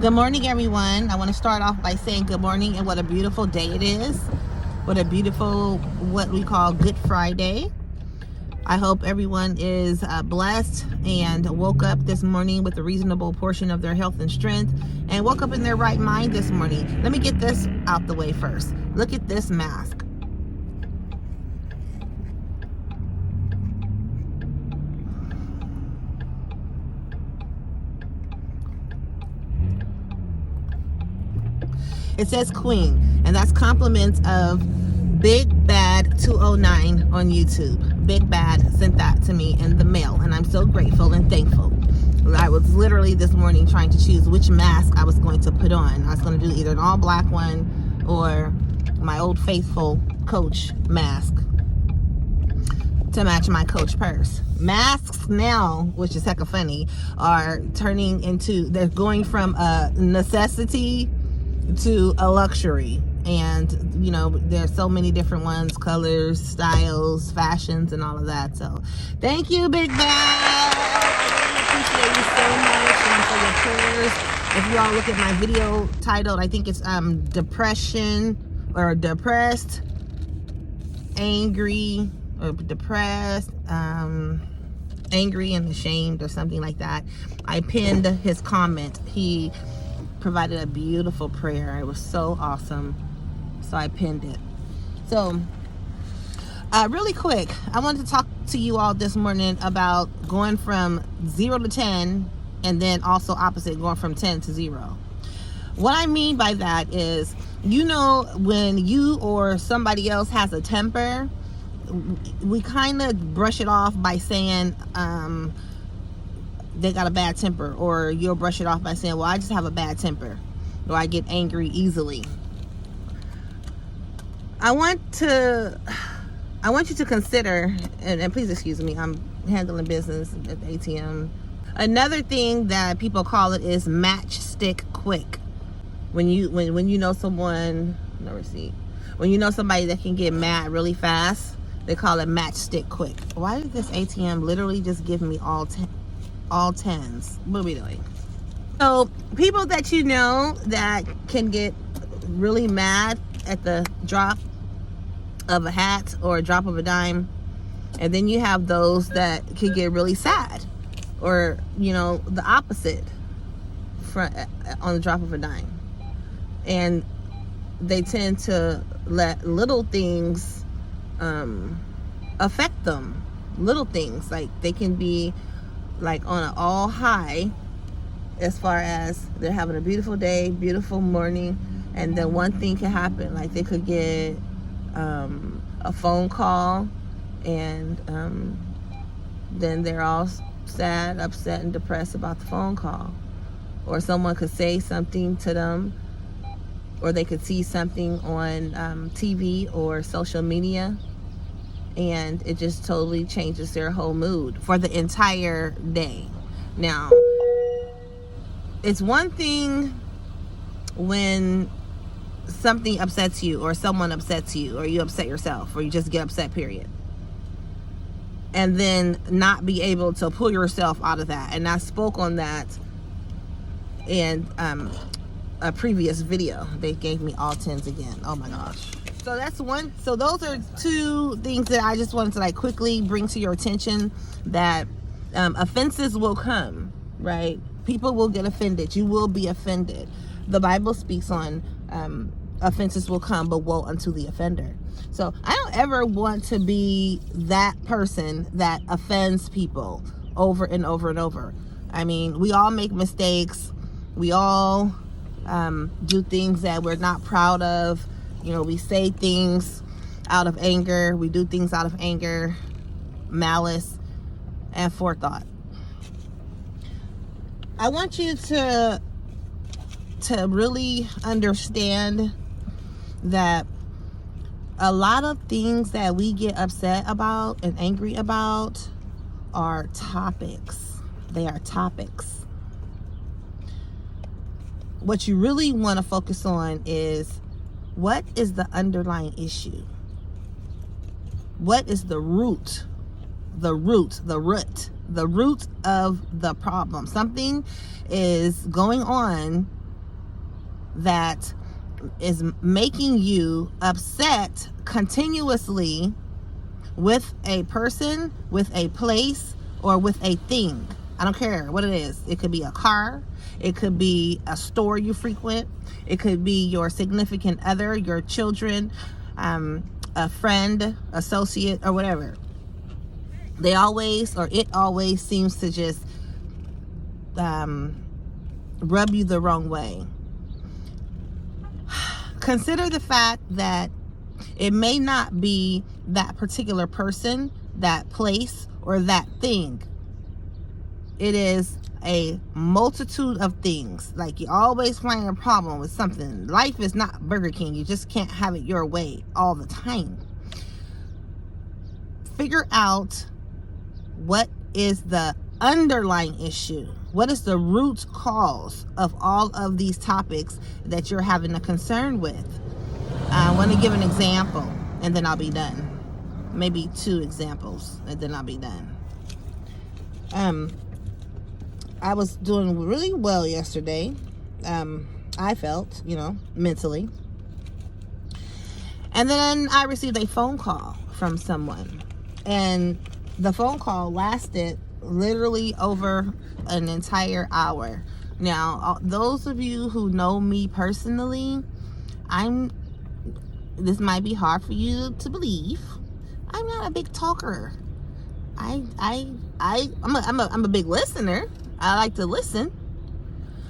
Good morning, everyone. I want to start off by saying good morning and what a beautiful day it is. What a beautiful, what we call Good Friday. I hope everyone is blessed and woke up this morning with a reasonable portion of their health and strength and woke up in their right mind this morning. Let me get this out the way first. Look at this mask. It says Queen, and that's compliments of Big Bad 209 on YouTube. Big Bad sent that to me in the mail, and I'm so grateful and thankful. I was literally this morning trying to choose which mask I was going to put on. I was going to do either an all black one or my old faithful Coach mask to match my Coach purse. Masks now, which is hecka funny, are turning into, they're going from a necessity to a luxury. And you know, there's so many different ones, colors, styles, fashions, and all of that. So thank you, Big Bad. I really appreciate you so much and for your prayers. If you all look at my video titled, I think it's depression or depressed, angry, or depressed, angry and ashamed, or something like that. I pinned his comment. He provided a beautiful prayer. It was so awesome, so I pinned it. So really quick, I wanted to talk to you all this morning about going from 0 to 10, and then also opposite, going from 10 to 0. What I mean by that is, you know, when you or somebody else has a temper, we kind of brush it off by saying they got a bad temper, or you'll brush it off by saying, well, I just have a bad temper, or I get angry easily. I want you to consider, and please excuse me, I'm handling business at the ATM. Another thing that people call it is matchstick quick. When you know someone, no receipt. When you know somebody that can get mad really fast, they call it matchstick quick. Why did this ATM literally just give me all 10s? What are we doing? So people that you know that can get really mad at the drop of a hat or a drop of a dime, and then you have those that can get really sad, or you know, the opposite on the drop of a dime, and they tend to let little things affect them. Little things, like they can be like on an all high as far as they're having a beautiful day, beautiful morning, and then one thing can happen, like they could get a phone call, and then they're all sad, upset, and depressed about the phone call. Or someone could say something to them, or they could see something on TV or social media, and it just totally changes their whole mood for the entire day. Now, it's one thing when something upsets you, or someone upsets you, or you upset yourself, or you just get upset, period, and then not be able to pull yourself out of that. And I spoke on that in a previous video. They gave me all 10s again. Oh my gosh. So that's one. So those are two things that I just wanted to like quickly bring to your attention, that offenses will come, right? People will get offended. You will be offended. The Bible speaks on offenses will come, but woe unto the offender. So I don't ever want to be that person that offends people over and over and over. I mean, we all make mistakes. We all do things that we're not proud of. You know, we say things out of anger. We do things out of anger, malice, and forethought. I want you to really understand that a lot of things that we get upset about and angry about are topics. They are topics. What you really want to focus on is, what is the underlying issue? What is the root of the problem? Something is going on that is making you upset continuously with a person, with a place, or with a thing. I don't care what it is. It could be a car. It could be a store you frequent. It could be your significant other, your children, a friend, associate, or whatever. It always seems to just rub you the wrong way. Consider the fact that it may not be that particular person, that place, or that thing. It is a multitude of things. Like, you're always finding a problem with something. Life is not Burger King. You just can't have it your way all the time. Figure out what is the underlying issue. What is the root cause of all of these topics that you're having a concern with? I want to give an example, and then I'll be done. Maybe 2 examples, and then I'll be done. I was doing really well yesterday. I felt, mentally. And then I received a phone call from someone. And the phone call lasted literally over an entire hour. Now, those of you who know me personally, this might be hard for you to believe. I'm not a big talker. I'm a big listener. I like to listen.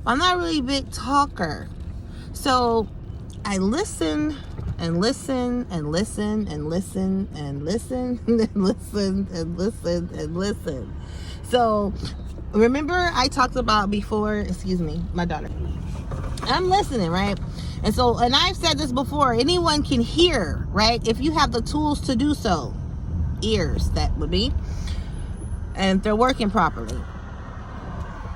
I'm not really a big talker. So I listen and listen and listen and listen and listen and listen and listen and listen. So remember I talked about before, excuse me, my daughter. I'm listening, right? And I've said this before, anyone can hear, right? If you have the tools to do so. Ears, that would be. And they're working properly.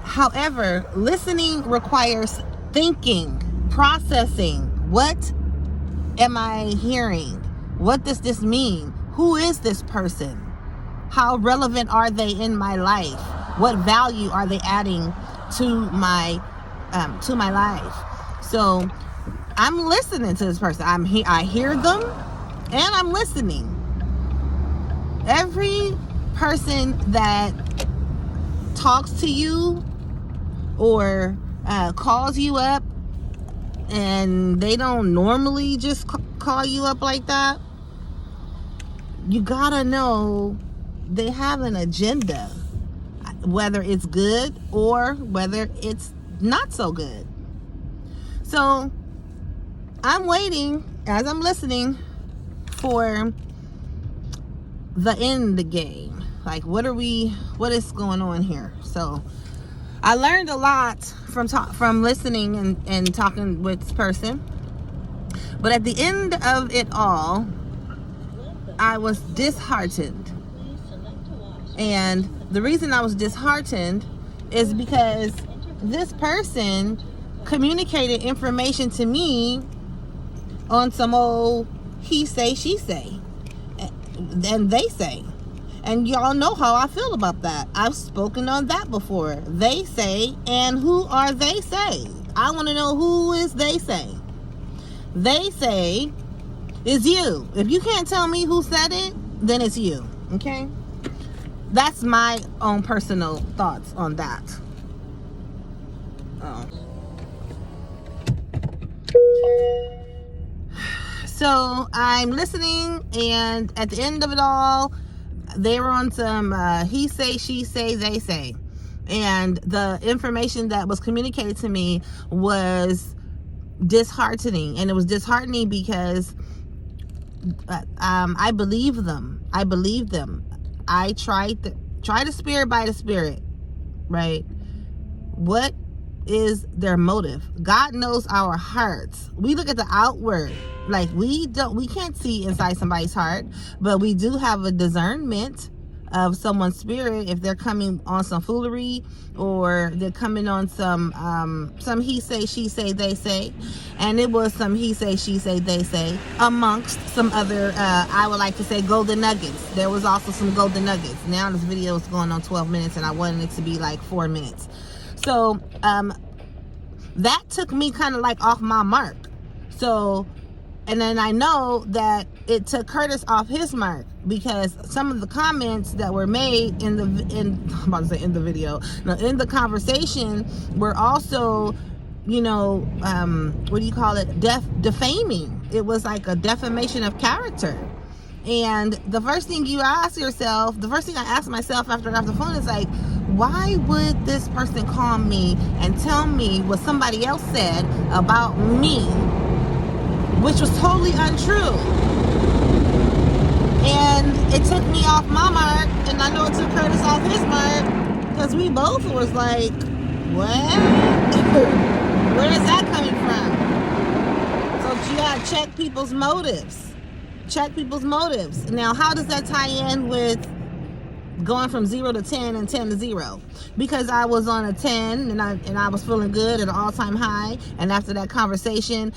However, listening requires thinking, processing. What am I hearing? What does this mean? Who is this person? How relevant are they in my life? What value are they adding to my life? So I'm listening to this person. I hear them, and I'm listening. Every person that talks to you or calls you up, and they don't normally just call you up like that, you gotta know they have an agenda, whether it's good or whether it's not so good. So I'm waiting, as I'm listening, for the end game. Like, what is going on here? So I learned a lot from listening and talking with this person. But at the end of it all, I was disheartened. And the reason I was disheartened is because this person communicated information to me on some old he say, she say, and they say. And y'all know how I feel about that. I've spoken on that before. They say, and who are they say? I want to know who is they say. They say is you. If you can't tell me who said it, then it's you. Okay? That's my own personal thoughts on that. So I'm listening, and at the end of it all, they were on some he say, she say, they say. And the information that was communicated to me was disheartening. And it was disheartening because I believe them. I believe them. I try the spirit by the spirit, right? What is their motive? God knows our hearts. We look at the outward. Like, we can't see inside somebody's heart, but we do have a discernment of someone's spirit if they're coming on some foolery, or they're coming on some he say, she say, they say. And it was some he say, she say, they say amongst some other I would like to say golden nuggets. There was also some golden nuggets. Now this video is going on 12 minutes and I wanted it to be like 4 minutes. So that took me kind of like off my mark. So, and then I know that it took Curtis off his mark, because some of the comments that were made in the conversation were also, you know, what do you call it? Defaming. It was like a defamation of character. And the first thing I asked myself after I got off the phone is like, why would this person call me and tell me what somebody else said about me, which was totally untrue? And it took me off my mark, and I know it took Curtis off his mark, because we both was like, what? Where is that coming from? So you gotta check people's motives. Check people's motives. Now, how does that tie in with going from 0 to 10 and 10 to 0? Because I was on a 10 and I was feeling good at an all-time high, and after that conversation,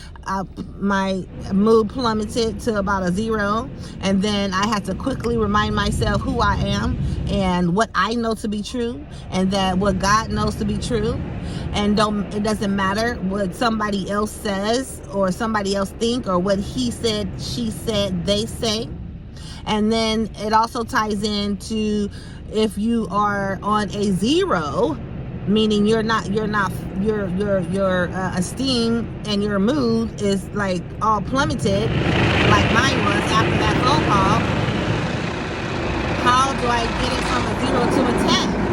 my mood plummeted to about a 0, and then I had to quickly remind myself who I am and what I know to be true, and that what God knows to be true. And it doesn't matter what somebody else says or somebody else think, or what he said, she said, they say. And then it also ties into, if you are on a 0, meaning your esteem and your mood is like all plummeted, like mine was after that phone call. How do I get it from a 0 to a 10?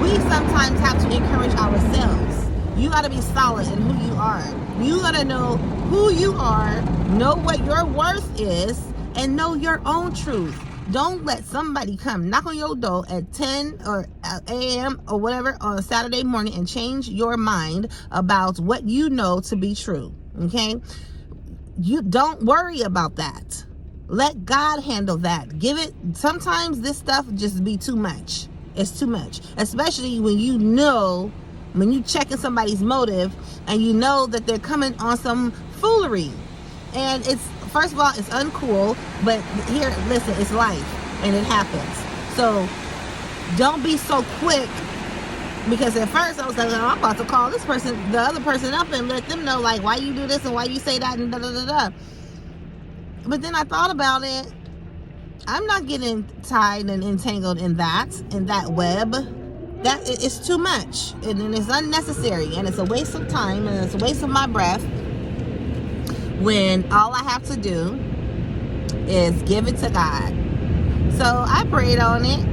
We sometimes have to encourage ourselves. You got to be solid in who you are. You got to know who you are, know what your worth is, and know your own truth. Don't let somebody come knock on your door at 10 or a.m. or whatever on a Saturday morning and change your mind about what you know to be true. Okay? You don't worry about that. Let God handle that. Sometimes this stuff just be too much. It's too much. Especially when you checking somebody's motive and you know that they're coming on some foolery. And first of all, it's uncool, but here, listen, it's life, and it happens. So don't be so quick, because at first I was like, I'm about to call the other person up and let them know, like, why you do this and why you say that and da da da da. But then I thought about it. I'm not getting tied and entangled in that web. That it's too much, and it's unnecessary, and it's a waste of time, and it's a waste of my breath, when all I have to do is give it to God. So I prayed on it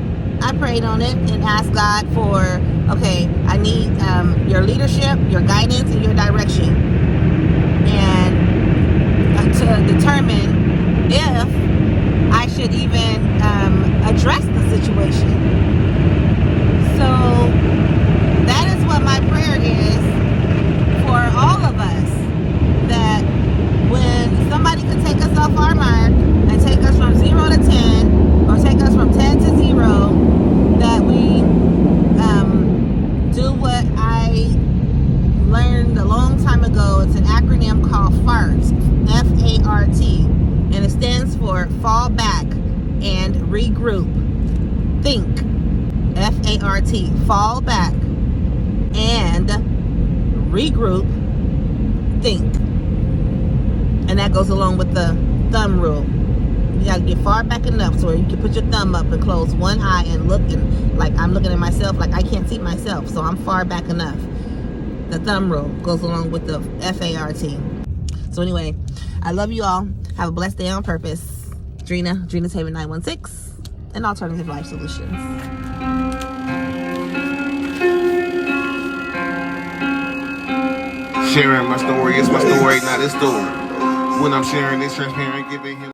and asked God for, okay, I need your leadership, your guidance, and your direction, and to determine if I should even address the situation. So that is what my prayer is for all of us, that when somebody can take us off our mark and take us from 0 to 10, or take us from 10 to 0, that we do what I learned a long time ago. It's an acronym called FART, F-A-R-T, and it stands for fall back and regroup. Think, F-A-R-T, fall back and regroup, think. And that goes along with the thumb rule. You gotta get far back enough so you can put your thumb up and close one eye and look, and like I'm looking at myself, like I can't see myself, so I'm far back enough. The thumb rule goes along with the F-A-R-T. So anyway, I love you all. Have a blessed day on purpose. Drina's Haven 916, and Alternative Life Solutions. Sharing my story, it's my story, not his story. When I'm sharing this transparent, giving him